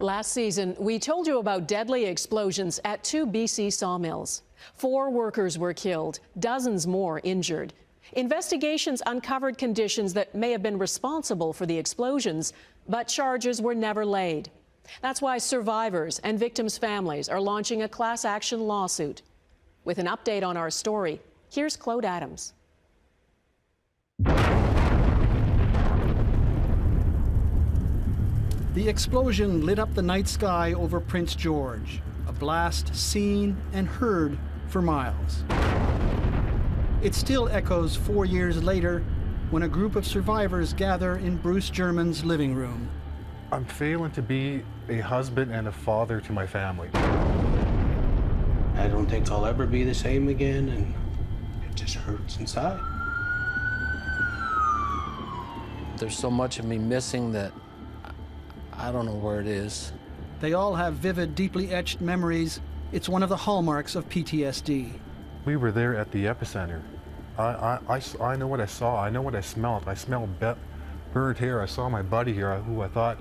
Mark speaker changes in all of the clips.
Speaker 1: Last season, we told you about deadly explosions at 2 BC sawmills. 4 workers were killed, dozens more injured. Investigations uncovered conditions that may have been responsible for the explosions, but charges were never laid. That's why survivors and victims' families are launching a class action lawsuit. With an update on our story, here's Claude Adams.
Speaker 2: The explosion lit up the night sky over Prince George, a blast seen and heard for miles. It still echoes 4 years later when a group of survivors gather in Bruce German's living room.
Speaker 3: I'm failing to be a husband and a father to my family.
Speaker 4: I don't think I'll ever be the same again, and it just hurts inside.
Speaker 5: There's so much of me missing that I don't know where it is.
Speaker 2: They all have vivid, deeply etched memories. It's one of the hallmarks of PTSD.
Speaker 3: We were there at the epicenter. I know what I saw. I know what I smelled. I smelled burnt hair. I saw my buddy here, who I thought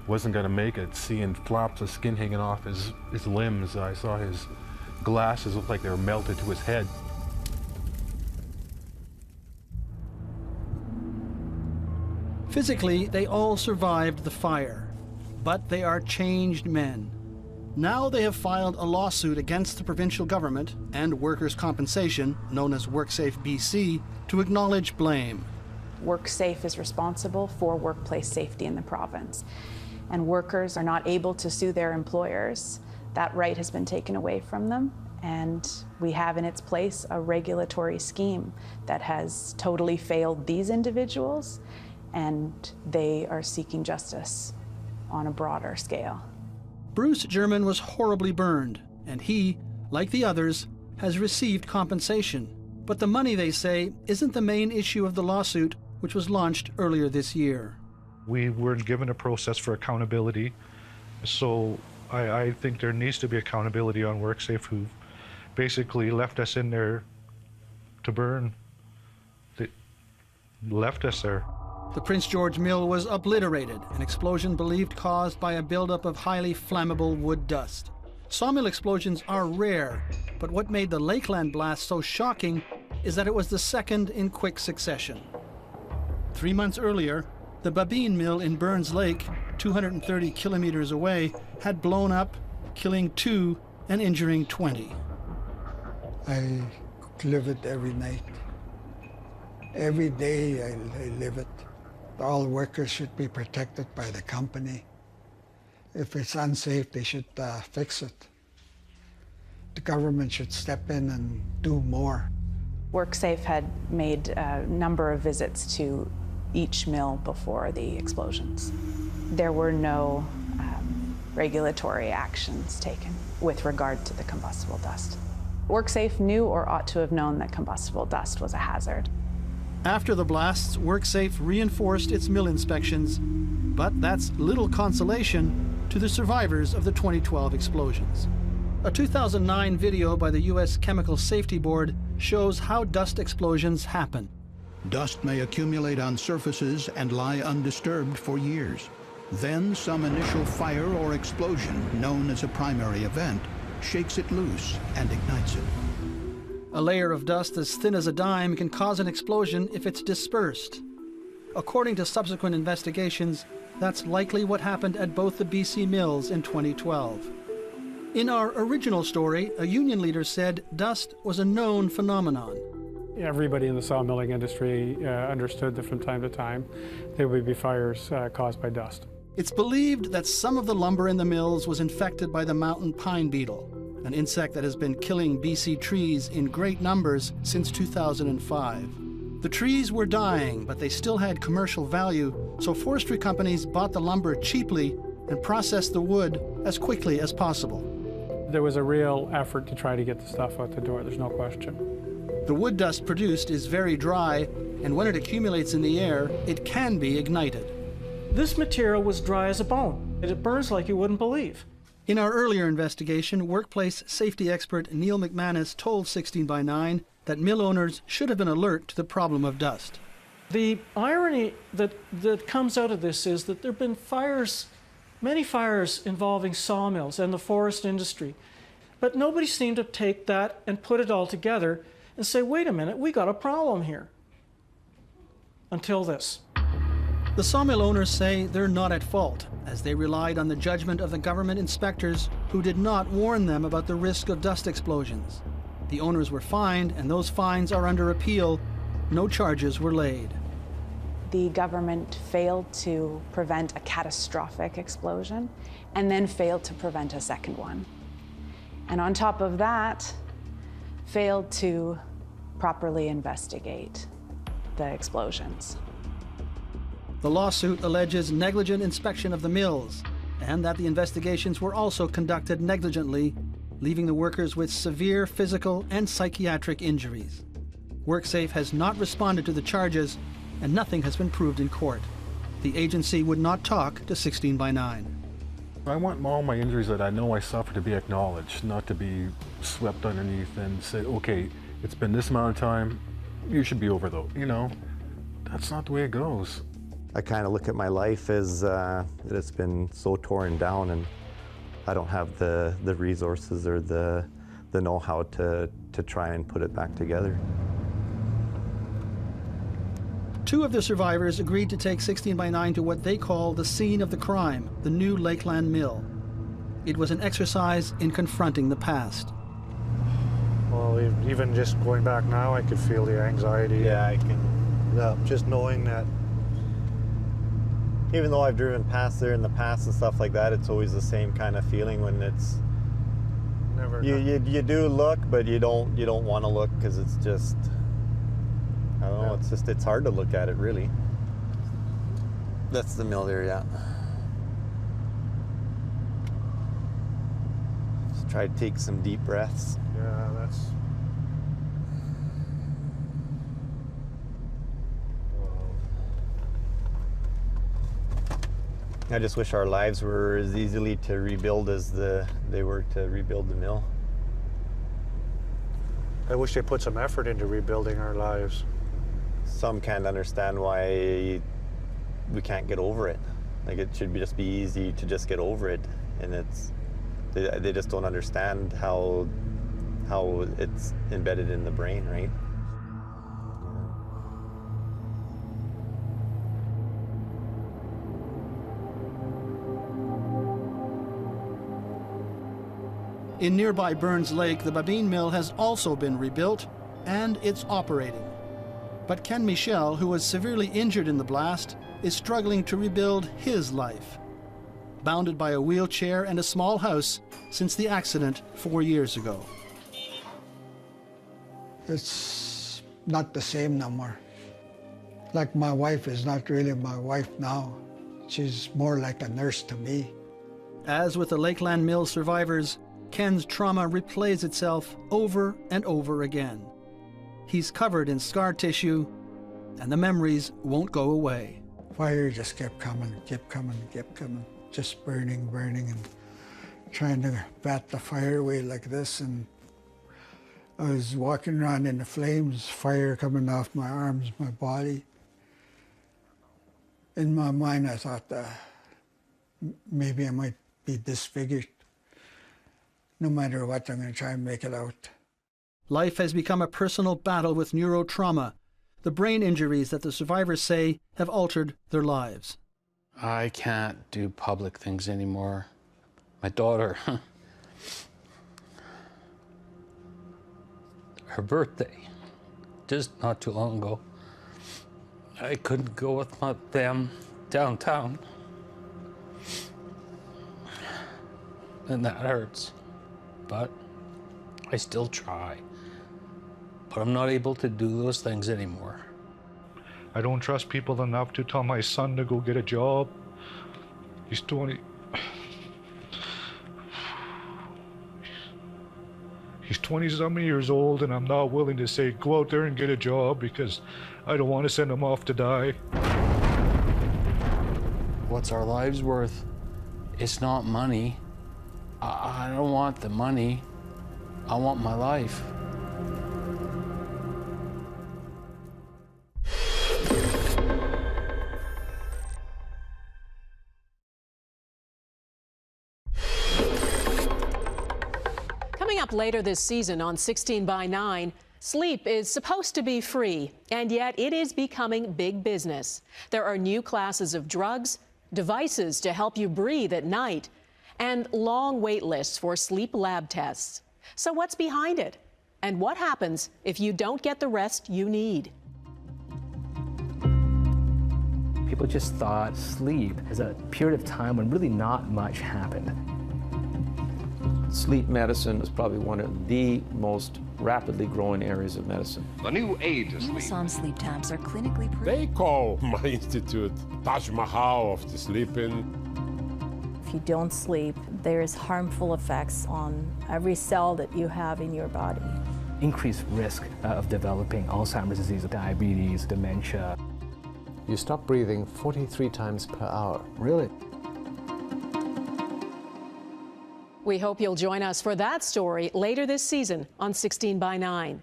Speaker 3: wasn't going to make it, seeing flaps of skin hanging off his limbs. I saw his glasses look like they were melted to his head.
Speaker 2: Physically, they all survived the fire, but they are changed men. Now they have filed a lawsuit against the provincial government and workers' compensation, known as WorkSafe BC, to acknowledge blame.
Speaker 6: WorkSafe is responsible for workplace safety in the province, and workers are not able to sue their employers. That right has been taken away from them, and we have in its place a regulatory scheme that has totally failed these individuals, and they are seeking justice on a broader scale.
Speaker 2: Bruce German was horribly burned, and he, like the others, has received compensation. But the money, they say, isn't the main issue of the lawsuit, which was launched earlier this year.
Speaker 7: We weren't given a process for accountability, so I think there needs to be accountability on WorkSafe, who basically left us in there to burn. They left us there.
Speaker 2: The Prince George mill was obliterated, an explosion believed caused by a buildup of highly flammable wood dust. Sawmill explosions are rare, but what made the Lakeland blast so shocking is that it was the second in quick succession. 3 months earlier, the Babine mill in Burns Lake, 230 kilometers away, had blown up, killing 2 and injuring 20.
Speaker 8: I live it every night. Every day I live it. All workers should be protected by the company. If it's unsafe, they should fix it. The government should step in and do more.
Speaker 6: WorkSafe had made a number of visits to each mill before the explosions. There were no regulatory actions taken with regard to the combustible dust. WorkSafe knew or ought to have known that combustible dust was a hazard.
Speaker 2: After the blasts, WorkSafe reinforced its mill inspections, but that's little consolation to the survivors of the 2012 explosions. A 2009 video by the U.S. Chemical Safety Board shows how dust explosions happen.
Speaker 9: Dust may accumulate on surfaces and lie undisturbed for years. Then some initial fire or explosion, known as a primary event, shakes it loose and ignites it.
Speaker 2: A layer of dust as thin as a dime can cause an explosion if it's dispersed. According to subsequent investigations, that's likely what happened at both the BC mills in 2012. In our original story, a union leader said dust was a known phenomenon.
Speaker 10: Everybody in the sawmilling industry understood that from time to time there would be fires caused by dust.
Speaker 2: It's believed that some of the lumber in the mills was infected by the mountain pine beetle, an insect that has been killing BC trees in great numbers since 2005. The trees were dying, but they still had commercial value, so forestry companies bought the lumber cheaply and processed the wood as quickly as possible.
Speaker 10: There was a real effort to try to get the stuff out the door, there's no question.
Speaker 2: The wood dust produced is very dry, and when it accumulates in the air, it can be ignited.
Speaker 11: This material was dry as a bone. It burns like you wouldn't believe.
Speaker 2: In our earlier investigation, workplace safety expert Neil McManus told 16 by 9 that mill owners should have been alert to the problem of dust.
Speaker 11: The irony that comes out of this is that there have been fires many fires involving sawmills and the forest industry, but nobody seemed to take that and put it all together and say, wait a minute, we got a problem here. Until this.
Speaker 2: The sawmill owners say they're not at fault, as they relied on the judgment of the government inspectors who did not warn them about the risk of dust explosions. The owners were fined, and those fines are under appeal. No charges were laid.
Speaker 6: The government failed to prevent a catastrophic explosion and then failed to prevent a second one. And on top of that, failed to properly investigate the explosions.
Speaker 2: The lawsuit alleges negligent inspection of the mills and that the investigations were also conducted negligently, leaving the workers with severe physical and psychiatric injuries. WorkSafe has not responded to the charges, and nothing has been proved in court. The agency would not talk to 16 by 9.
Speaker 3: I want all my injuries that I know I suffered to be acknowledged, not to be swept underneath and say, okay, it's been this amount of time, you should be over though. You know, that's not the way it goes.
Speaker 12: I kind of look at my life as that it's been so torn down, and I don't have the resources or the know-how to try and put it back together.
Speaker 2: 2 of the survivors agreed to take 16 by 9 to what they call the scene of the crime, the new Lakeland Mill. It was an exercise in confronting the past.
Speaker 7: Well, even just going back now, I could feel the anxiety.
Speaker 12: Yeah, I can. Just knowing that, even though I've driven past there in the past and stuff like that, it's always the same kind of feeling when it's.
Speaker 7: Never.
Speaker 12: You do look, but you don't want to look because it's just. I don't know.
Speaker 7: Yeah.
Speaker 12: It's hard to look at it really. That's the mill there, yeah. Just try to take some deep breaths.
Speaker 7: Yeah, that's.
Speaker 12: I just wish our lives were as easily to rebuild as they were to rebuild the mill.
Speaker 7: I wish they put some effort into rebuilding our lives.
Speaker 12: Some can't understand why we can't get over it. Like, it should just be easy to just get over it, and they just don't understand how it's embedded in the brain, right?
Speaker 2: In nearby Burns Lake, the Babine Mill has also been rebuilt, and it's operating. But Ken Michel, who was severely injured in the blast, is struggling to rebuild his life. Bounded by a wheelchair and a small house since the accident 4 years ago.
Speaker 8: It's not the same no more. Like, my wife is not really my wife now. She's more like a nurse to me.
Speaker 2: As with the Lakeland Mill survivors, Ken's trauma replays itself over and over again. He's covered in scar tissue, and the memories won't go away.
Speaker 8: Fire just kept coming, kept coming, kept coming. Just burning, burning, and trying to bat the fire away like this. And I was walking around in the flames, fire coming off my arms, my body. In my mind, I thought maybe I might be disfigured. No matter what, I'm going to try and make it out.
Speaker 2: Life has become a personal battle with neurotrauma, the brain injuries that the survivors say have altered their lives.
Speaker 5: I can't do public things anymore. My daughter, her birthday, just not too long ago, I couldn't go with them downtown. And that hurts. But I still try. But I'm not able to do those things anymore.
Speaker 7: I don't trust people enough to tell my son to go get a job. He's 20. He's 20-something years old, and I'm not willing to say, go out there and get a job, because I don't want to send him off to die.
Speaker 5: What's our lives worth? It's not money. I don't want the money. I want my life.
Speaker 1: up later this season on 16 by 9, sleep is supposed to be free, and yet it is becoming big business. There are new classes of drugs, devices to help you breathe at night, and long wait lists for sleep lab tests. So what's behind it? And what happens if you don't get the rest you need?
Speaker 13: People just thought sleep is a period of time when really not much happened.
Speaker 14: Sleep medicine is probably one of the most rapidly growing areas of medicine.
Speaker 15: The new age of sleep.
Speaker 16: Some sleep tabs are clinically proven.
Speaker 15: They call my institute Taj Mahal of the sleeping.
Speaker 17: If you don't sleep, there's harmful effects on every cell that you have in your body.
Speaker 13: Increased risk of developing Alzheimer's disease, diabetes, dementia.
Speaker 18: You stop breathing 43 times per hour.
Speaker 13: Really?
Speaker 1: We hope you'll join us for that story later this season on 16 by 9.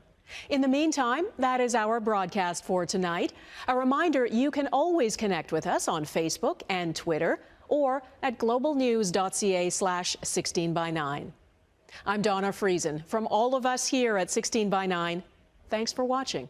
Speaker 1: In the meantime, that is our broadcast for tonight. A reminder, you can always connect with us on Facebook and Twitter or at globalnews.ca/16 by 9. I'm Donna Friesen. From all of us here at 16 by 9, thanks for watching.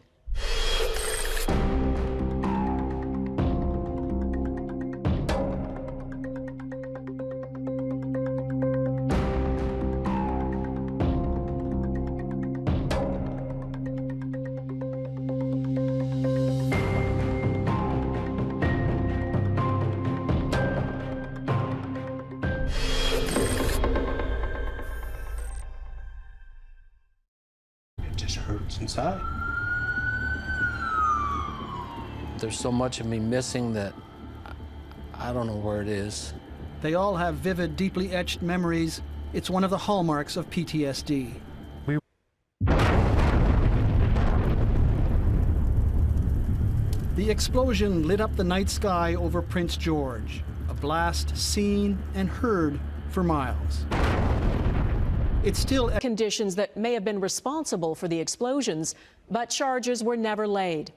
Speaker 4: Hurts inside.
Speaker 5: There's so much of me missing that I don't know where it is.
Speaker 2: They all have vivid, deeply etched memories. It's one of the hallmarks of PTSD. The explosion lit up the night sky over Prince George, a blast seen and heard for miles. It's still
Speaker 1: conditions that may have been responsible for the explosions, but charges were never laid.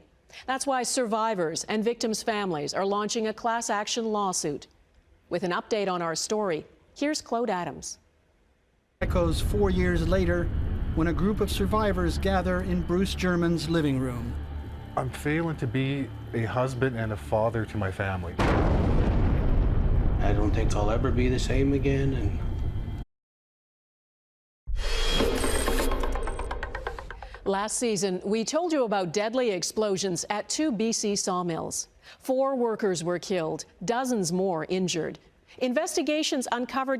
Speaker 1: That's why survivors and victims' families are launching a class action lawsuit. With an update on our story, here's Claude Adams.
Speaker 2: Echoes 4 years later when a group of survivors gather in Bruce German's living room.
Speaker 3: I'm failing to be a husband and a father to my family.
Speaker 4: I don't think I'll ever be the same again, and
Speaker 1: last season, we told you about deadly explosions at 2 BC sawmills. 4 workers were killed, dozens more injured. Investigations uncovered